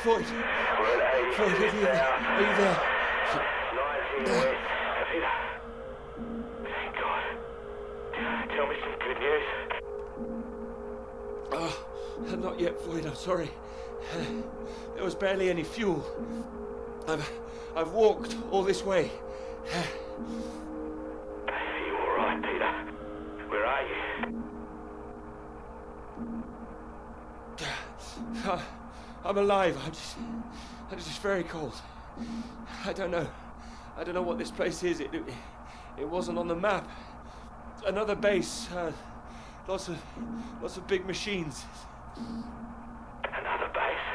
Floyd. We're at 86 Floyd, are you there? 90 west. Peter. Thank God. Tell me some good news. Oh, not yet, Floyd. I'm sorry. There was barely any fuel. I've walked all this way. Are you all right, Peter? Where are you? I'm alive. I'm just very cold. I don't know what this place is. It wasn't on the map. Another base. Lots of big machines. Another base?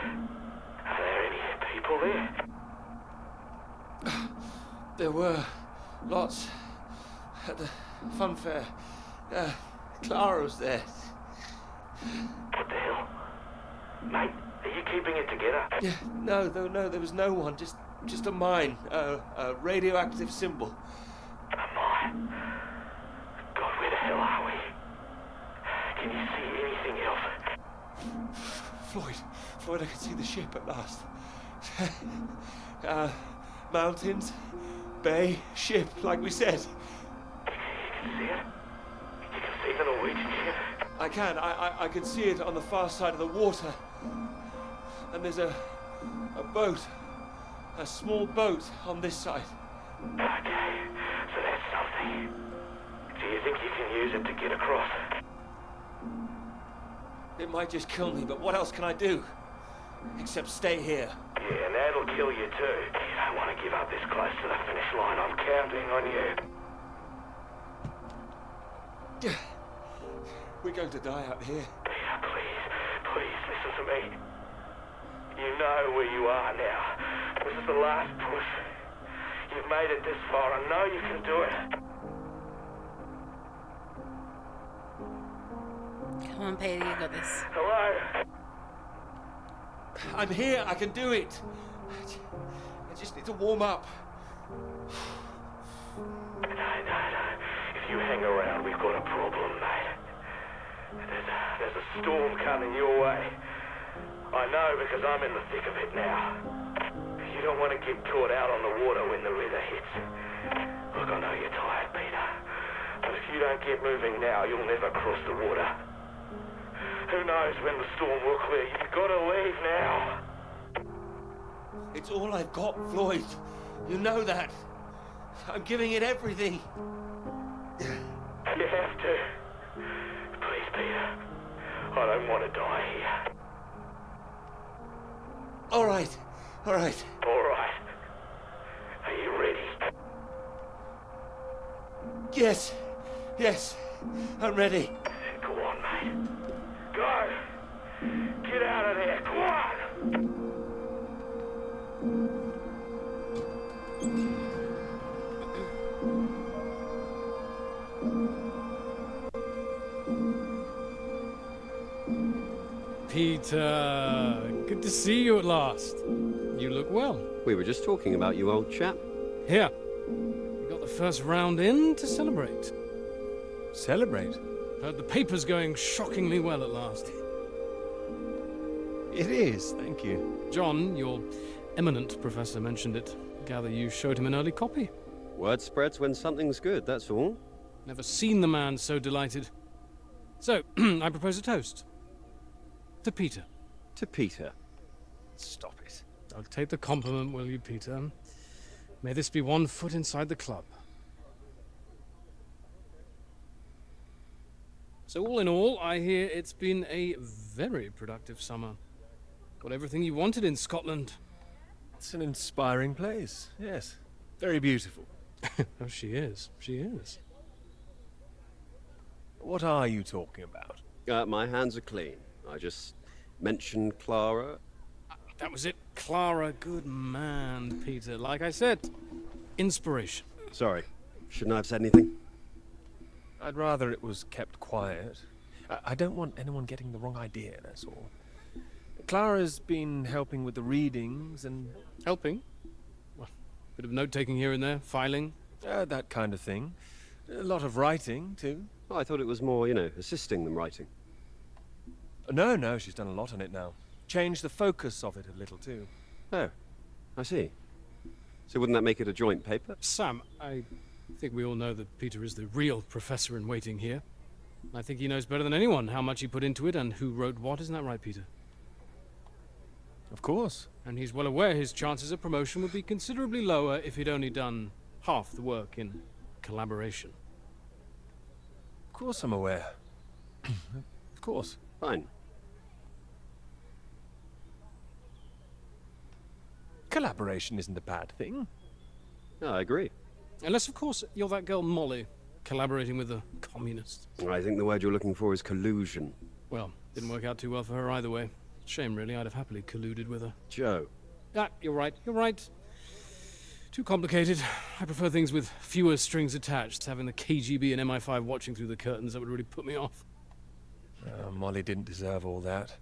Are there any people there? There were lots at the fun fair. Clara was there. What the hell? Mate, are you keeping it together? Yeah, no, there was no one. Just a mine, a radioactive symbol. A mine? God, where the hell are we? Can you see anything else? Floyd, I can see the ship at last. Mountains, bay, ship, like we said. You can see it? You can see the Norwegian ship? I can. I can see it on the far side of the water. And there's a boat. A small boat on this side. Okay, so that's something. Do you think you can use it to get across? It might just kill me, but what else can I do? Except stay here. Yeah, and that'll kill you too. You don't want to give up this close to the finish line. I'm counting on you. We're going to die out here. Peter, please listen to me. You know where you are now. This is the last push. You've made it this far. I know you can do it. Come on, Peter, you got this. Hello? I'm here. I can do it. I just need to warm up. No. If you hang around, we've got a problem, mate. There's a storm coming your way. I know because I'm in the thick of it now. You don't want to get caught out on the water when the river hits. Look, I know you're tired, Peter. But if you don't get moving now, you'll never cross the water. Who knows when the storm will clear? You've got to leave now. It's all I've got, Floyd. You know that. I'm giving it everything. You have to. Please, Peter. I don't want to die here. All right. All right. Are you ready? Yes. I'm ready. Go on, mate. Go! Get out of there, come on! Peter, good to see you at last. You look well. We were just talking about you, old chap. Here, we got the first round in to celebrate. Celebrate? Heard the paper's going shockingly well at last. It is, thank you. John, your eminent professor, mentioned it. Gather you showed him an early copy. Word spreads when something's good, that's all. Never seen the man so delighted. So, I propose a toast. To Peter. To Peter. Stop it. I'll take the compliment, will you, Peter? May this be one foot inside the club. So all in all, I hear it's been a very productive summer. Got everything you wanted in Scotland. It's an inspiring place, yes. Very beautiful. Oh, she is. What are you talking about? My hands are clean. I just mentioned Clara. That was it. Clara, good man, Peter. Like I said, inspiration. Sorry, shouldn't I have said anything? I'd rather it was kept quiet. I don't want anyone getting the wrong idea, that's all. Clara's been helping with the readings and... Helping? Well, bit of note-taking here and there, filing. that kind of thing. A lot of writing, too. I thought it was more, assisting them writing. No, she's done a lot on it now. change the focus of it a little too. Oh, I see. So wouldn't that make it a joint paper? Sam, I think we all know that Peter is the real professor in waiting here. I think he knows better than anyone how much he put into it and who wrote what. Isn't that right, Peter? Of course. And he's well aware his chances of promotion would be considerably lower if he'd only done half the work in collaboration. Of course I'm aware. Of course. Fine. Collaboration isn't a bad thing. No, I agree. Unless, of course, you're that girl Molly, collaborating with the communists. I think the word you're looking for is collusion. Well, didn't work out too well for her either way. Shame, really. I'd have happily colluded with her. Joe. Ah, you're right. You're right. Too complicated. I prefer things with fewer strings attached. Having the KGB and MI5 watching through the curtains, that would really put me off. Molly didn't deserve all that.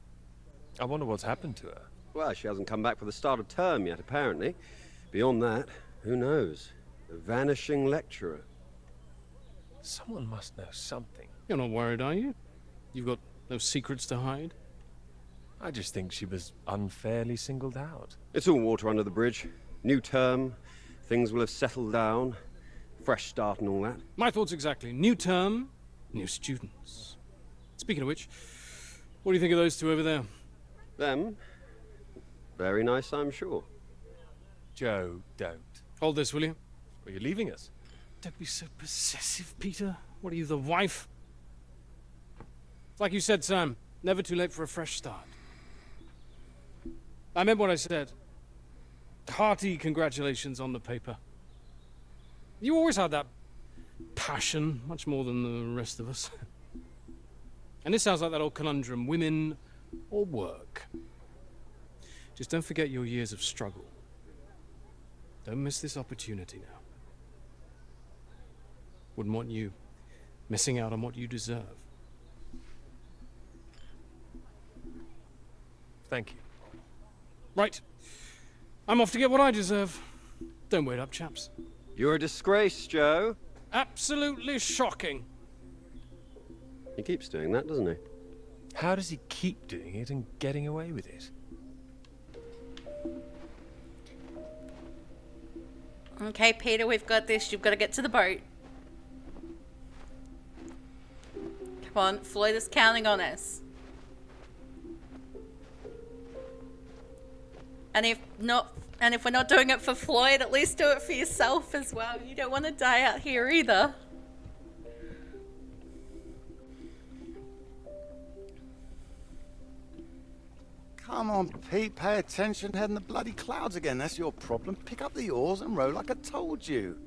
I wonder what's happened to her. Well, she hasn't come back for the start of term yet, apparently. Beyond that, who knows? A vanishing lecturer. Someone must know something. You're not worried, are you? You've got no secrets to hide? I just think she was unfairly singled out. It's all water under the bridge. New term, things will have settled down. Fresh start and all that. My thoughts exactly. New term, new students. Speaking of which, what do you think of those two over there? Them? Very nice, I'm sure. Joe, don't. Hold this, will you? Are you leaving us? Don't be so possessive, Peter. What are you, the wife? Like you said, Sam, never too late for a fresh start. I meant what I said. Hearty congratulations on the paper. You always had that passion, much more than the rest of us. And this sounds like that old conundrum, women or work. Just don't forget your years of struggle. Don't miss this opportunity now. Wouldn't want you missing out on what you deserve. Thank you. Right. I'm off to get what I deserve. Don't wait up, chaps. You're a disgrace, Joe. Absolutely shocking. He keeps doing that, doesn't he? How does he keep doing it and getting away with it? Okay, Peter, we've got this. You've got to get to the boat. Come on, Floyd is counting on us. And if we're not doing it for Floyd, at least do it for yourself as well. You don't want to die out here either. Come on, Pete, pay attention. Head in the bloody clouds again. That's your problem. Pick up the oars and row like I told you.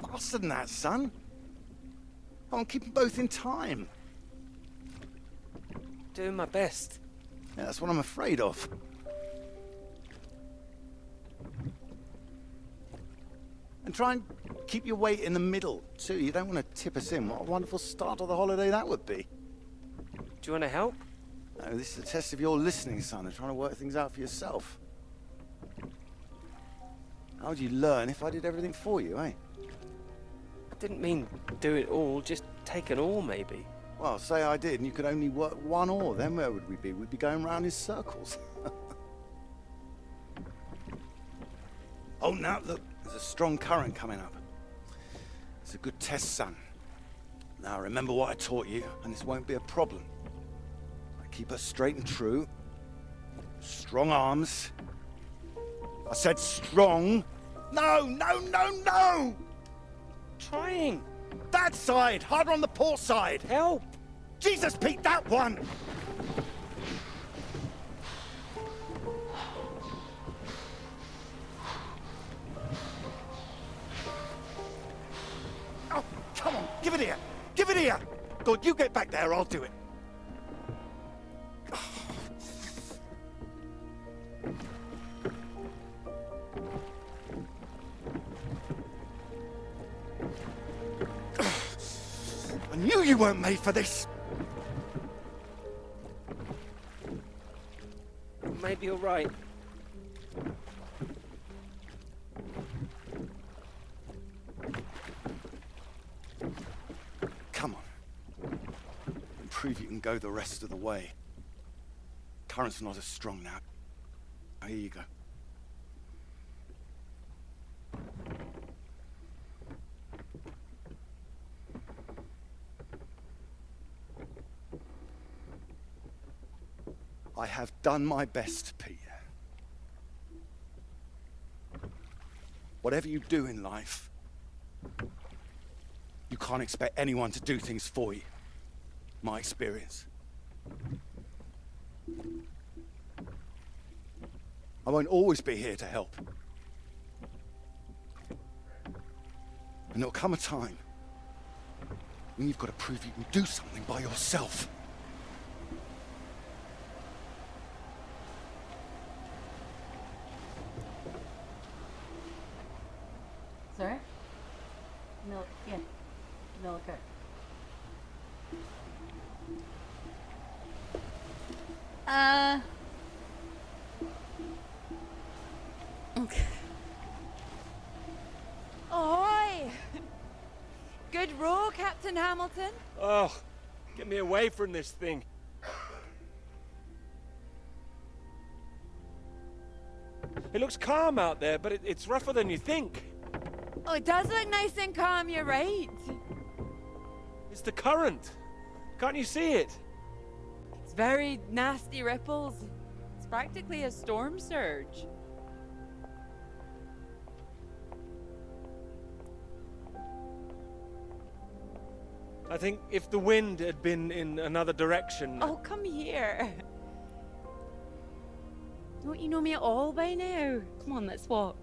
Faster than that, son. Come on, keep them both in time. Doing my best. Yeah, that's what I'm afraid of. And try and keep your weight in the middle, too. You don't want to tip us in. What a wonderful start to the holiday that would be. Do you want to help? No, this is a test of your listening, son, and trying to work things out for yourself. How would you learn if I did everything for you, eh? I didn't mean do it all, just take an oar maybe. Well, say I did, and you could only work one oar. Then where would we be? We'd be going round in circles. Oh, now, look. There's a strong current coming up. It's a good test, son. Now, remember what I taught you, and this won't be a problem. I keep her straight and true. Strong arms. I said strong. No, no, no, no! Trying. That side! Harder on the port side! Help! Jesus, Pete, that one! Oh, come on, give it here! Give it here! God, you get back there, I'll do it. I knew you weren't made for this! Maybe you're right. Come on. go the rest of the way. Current's not as strong now. Here you go. I have done my best, Peter. Whatever you do in life, you can't expect anyone to do things for you. My experience. I won't always be here to help. And there'll come a time when you've got to prove you can do something by yourself. Sorry? Yeah. Milliker. Okay. Ahoy! Good row, Captain Hamilton. Oh, get me away from this thing. It looks calm out there, but it's rougher than you think. Oh, it does look nice and calm, you're right. It's the current. Can't you see it? It's very nasty ripples. It's practically a storm surge. I think if the wind had been in another direction... Oh, come here. Don't you know me at all by now? Come on, let's walk.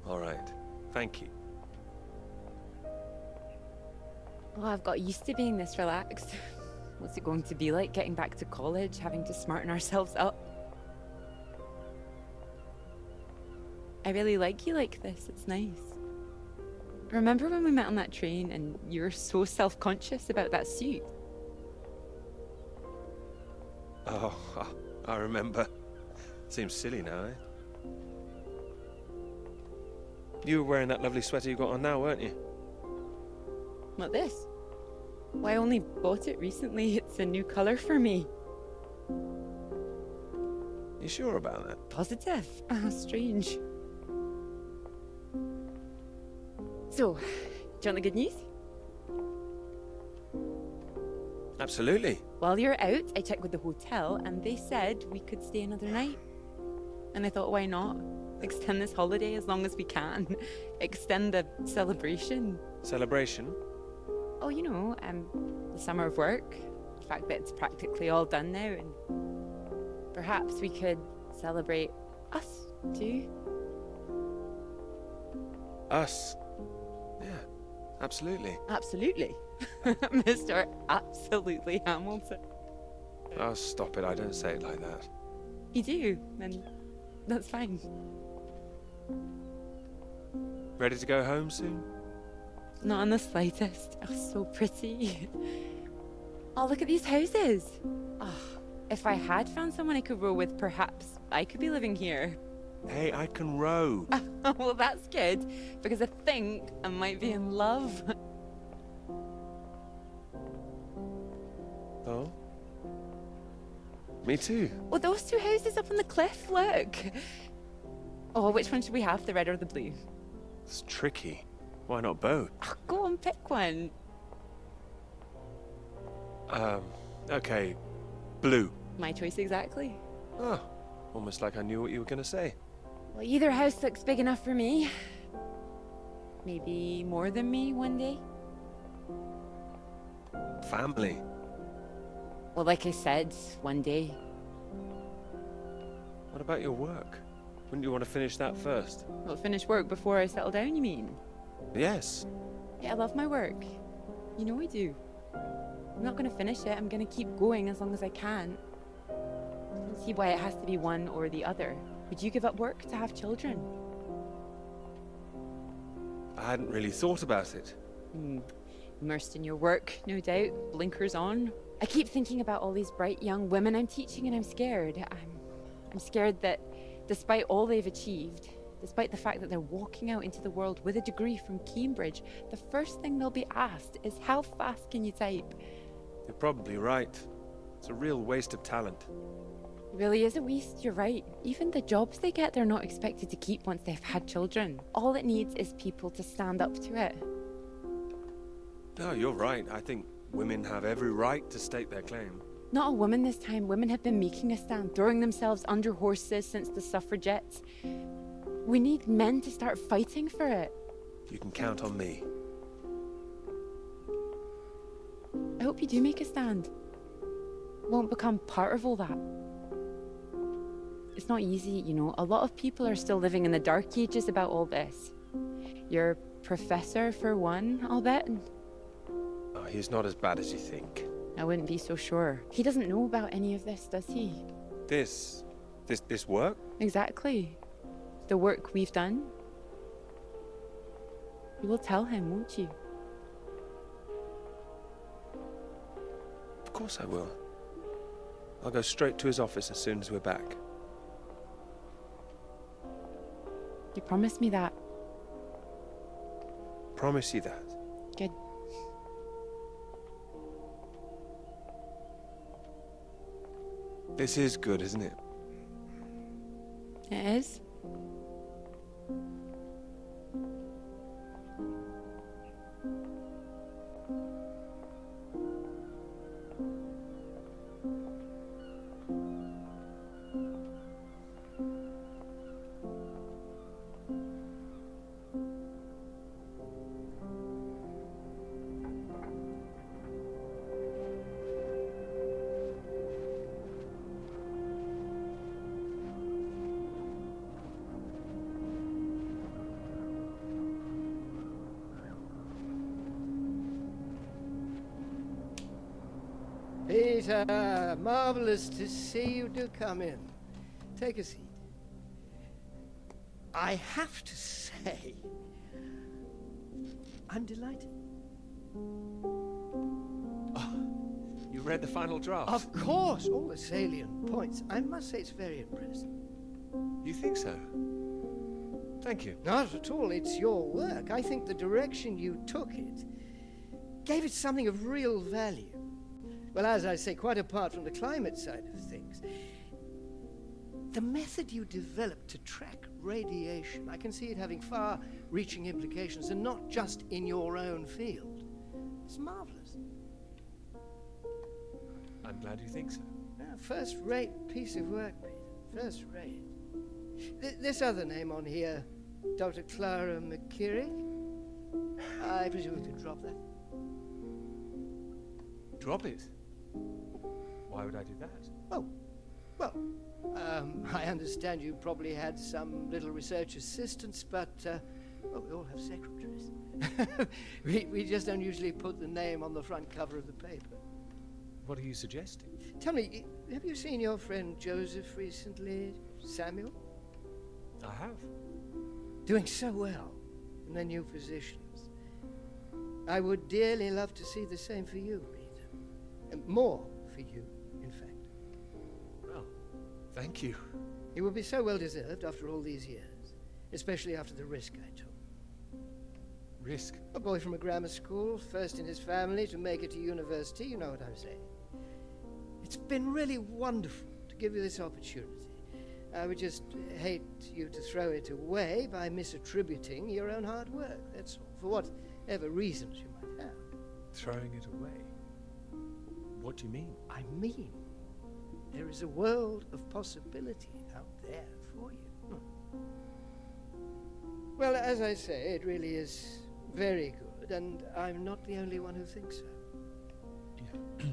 All right. Thank you. Oh, I've got used to being this relaxed. What's it going to be like getting back to college, having to smarten ourselves up? I really like you like this. It's nice. Remember when we met on that train and you were so self-conscious about that suit? Oh, I remember. Seems silly now, eh? You were wearing that lovely sweater you got on now, weren't you? What, this? Well, I only bought it recently. It's a new colour for me. You sure about that? Positive. Strange. So, do you want the good news? Absolutely. While you're out, I checked with the hotel and they said we could stay another night. And I thought, why not? Extend this holiday as long as we can. Extend the celebration. Celebration? Oh, you know, the summer of work. The fact that it's practically all done now, and perhaps we could celebrate us too. Us? Yeah, absolutely. Absolutely. Mr. Absolutely Hamilton. Oh, stop it. I don't say it like that. You do, and that's fine. Ready to go home soon? Not in the slightest. Oh, so pretty. Oh, look at these houses. Oh, if I had found someone I could row with, perhaps I could be living here. Hey, I can row. Well, that's good, because I think I might be in love. Oh? Me too. Well, those two houses up on the cliff, look. Oh, which one should we have, the red or the blue? It's tricky. Why not both? Oh, go on, pick one. Okay. Blue. My choice exactly. Oh, almost like I knew what you were going to say. Well, either house looks big enough for me. Maybe more than me one day. Family. Well, like I said, one day. What about your work? Wouldn't you want to finish that first? Well, finish work before I settle down, you mean? Yes. Yeah, I love my work. You know I do. I'm not going to finish it. I'm going to keep going as long as I can. I don't see why it has to be one or the other. Would you give up work to have children? I hadn't really thought about it. Immersed in your work, no doubt. Blinkers on. I keep thinking about all these bright young women I'm teaching, and I'm scared. I'm scared that despite all they've achieved, Despite the fact that they're walking out into the world with a degree from Cambridge, the first thing they'll be asked is how fast can you type? You're probably right. It's a real waste of talent. It really is a waste, you're right. Even the jobs they get, they're not expected to keep once they've had children. All it needs is people to stand up to it. No, you're right. I think women have every right to state their claim. Not a woman this time. Women have been making a stand, throwing themselves under horses since the suffragettes. We need men to start fighting for it. You can count on me. I hope you do make a stand. Won't become part of all that. It's not easy, you know. A lot of people are still living in the dark ages about all this. Your professor, for one, I'll bet. Oh, he's not as bad as you think. I wouldn't be so sure. He doesn't know about any of this, does he? This work? Exactly. The work we've done. You will tell him, won't you? Of course I will. I'll go straight to his office as soon as we're back. You promised me that. Promise you that. Good. This is good, isn't it? It is. Peter, marvelous to see you. Do come in. Take a seat. I have to say, I'm delighted. You read the final draft? Of course, all the salient points. I must say it's very impressive. You think so? Thank you. Not at all. It's your work. I think the direction you took it gave it something of real value. Well, as I say, quite apart from the climate side of things, the method you developed to track radiation, I can see it having far-reaching implications, and not just in your own field. It's marvelous. I'm glad you think so. First-rate piece of work, Peter. First-rate. This other name on here, Dr. Clara McKirrick, I presume we could drop that. Drop it? Why would I do that? Oh, well, I understand you probably had some little research assistants, but, well, we all have secretaries. we just don't usually put the name on the front cover of the paper. What are you suggesting? Tell me, have you seen your friend Joseph recently, Samuel? I have. Doing so well in their new positions. I would dearly love to see the same for you, Peter. And more for you, in fact. Well, thank you. It would be so well deserved after all these years, especially after the risk I took. Risk? A boy from a grammar school, first in his family to make it to university, you know what I'm saying. It's been really wonderful to give you this opportunity. I would just hate you to throw it away by misattributing your own hard work, that's all, for whatever reasons you might have. Throwing it away? What do you mean? I mean, there is a world of possibility out there for you. Well, as I say, it really is very good, and I'm not the only one who thinks so.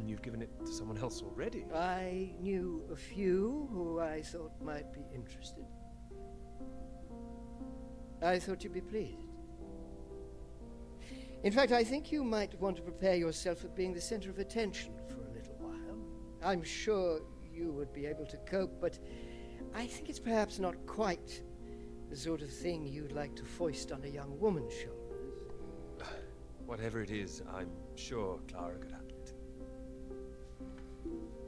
You've given it to someone else already. I knew a few who I thought might be interested. I thought you'd be pleased. In fact, I think you might want to prepare yourself for being the center of attention for a little while. I'm sure you would be able to cope, but I think it's perhaps not quite the sort of thing you'd like to foist on a young woman's shoulders. Whatever it is, I'm sure Clara could handle it.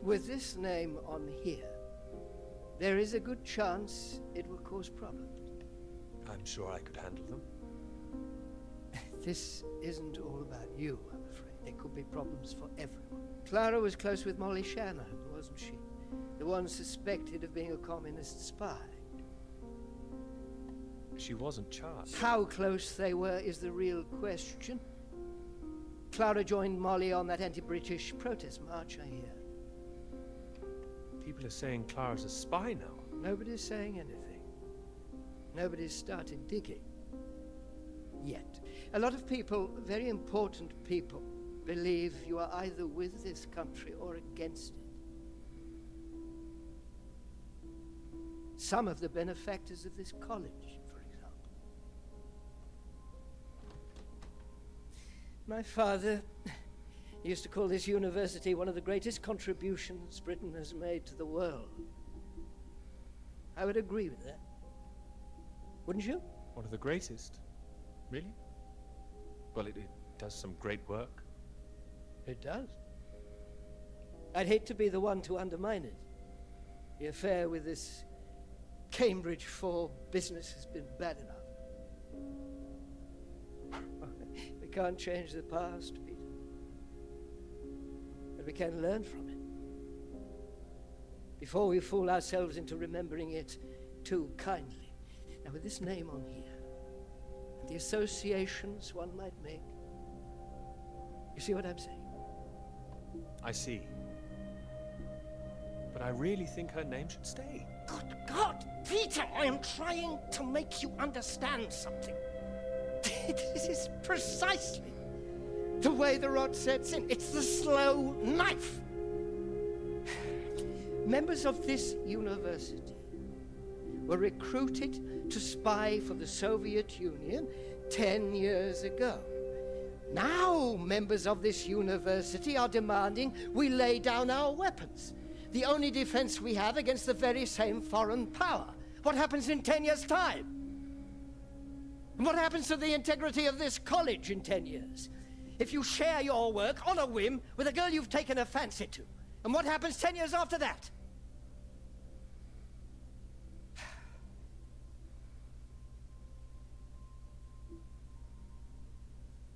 With this name on here, there is a good chance it will cause problems. I'm sure I could handle them. This isn't all about you, I'm afraid. There could be problems for everyone. Clara was close with Molly Shanahan, wasn't she? The one suspected of being a communist spy. She wasn't charged. How close they were is the real question. Clara joined Molly on that anti-British protest march, I hear. People are saying Clara's a spy now. Nobody's saying anything. Nobody's started digging. Yet. A lot of people, very important people, believe you are either with this country or against it. Some of the benefactors of this college, for example. My father used to call this university one of the greatest contributions Britain has made to the world. I would agree with that. Wouldn't you? One of the greatest? Really? Well, it does some great work. It does. I'd hate to be the one to undermine it. The affair with this Cambridge 4 business has been bad enough. We can't change the past, Peter. But we can learn from it. Before we fool ourselves into remembering it too kindly. Now, with this name on here, and the associations one might make, you see what I'm saying? I see. But I really think her name should stay. Good God, Peter, I am trying to make you understand something. This is precisely the way the rot sets in. It's the slow knife. Members of this university were recruited to spy for the Soviet Union 10 years ago. Now members of this university are demanding we lay down our weapons. The only defense we have against the very same foreign power. What happens in 10 years' time? And what happens to the integrity of this college in 10 years? If you share your work on a whim with a girl you've taken a fancy to. And what happens 10 years after that?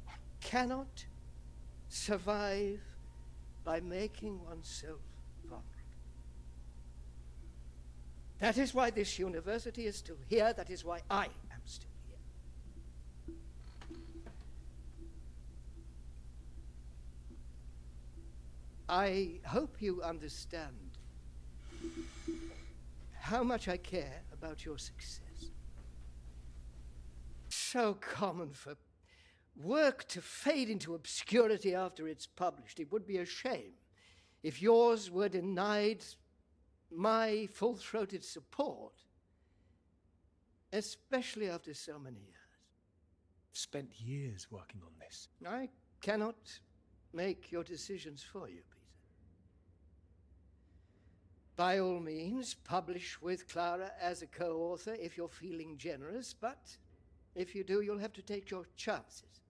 One cannot survive by making oneself vulnerable. That is why this university is still here. That is why I am still here. I hope you understand how much I care about your success. So common for work to fade into obscurity after it's published. It would be a shame if yours were denied my full-throated support, especially after so many years. I've spent years working on this. I cannot make your decisions for you, Peter. By all means, publish with Clara as a co-author if you're feeling generous, but if you do, you'll have to take your chances.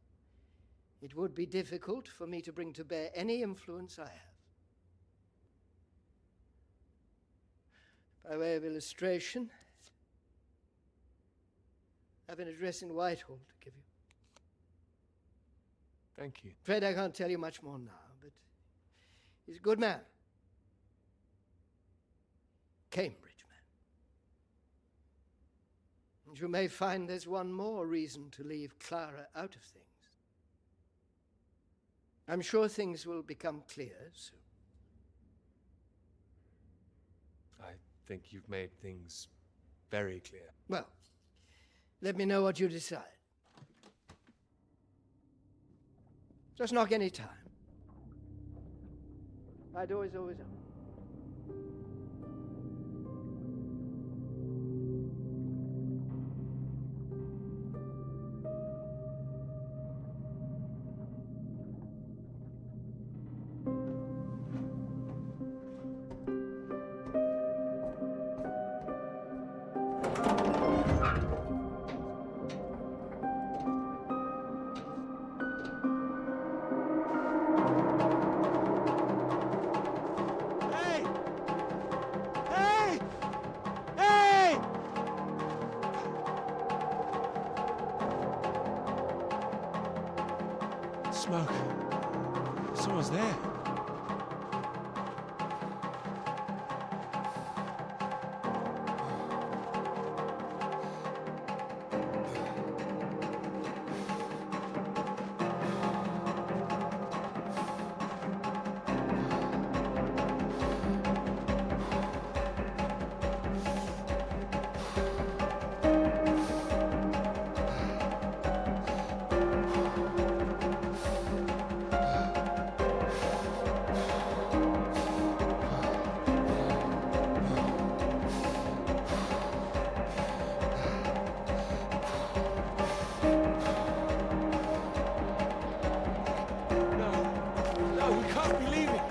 It would be difficult for me to bring to bear any influence I have. By way of illustration, I have an address in Whitehall to give you. Thank you. Afraid I can't tell you much more now, but he's a good man. Cambridge man. And you may find there's one more reason to leave Clara out of things. I'm sure things will become clear soon. I think you've made things very clear. Well, let me know what you decide. Just knock any time. My door is always open. smoke. Someone's there. No, we can't be leaving.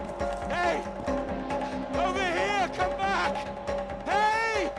Hey! Over here! Come back! Hey!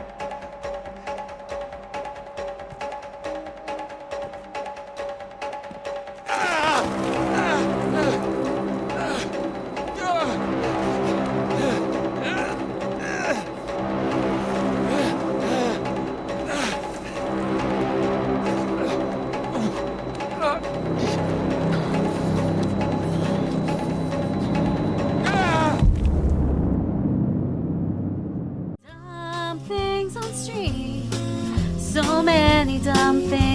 Dumb things on stream. So many dumb things.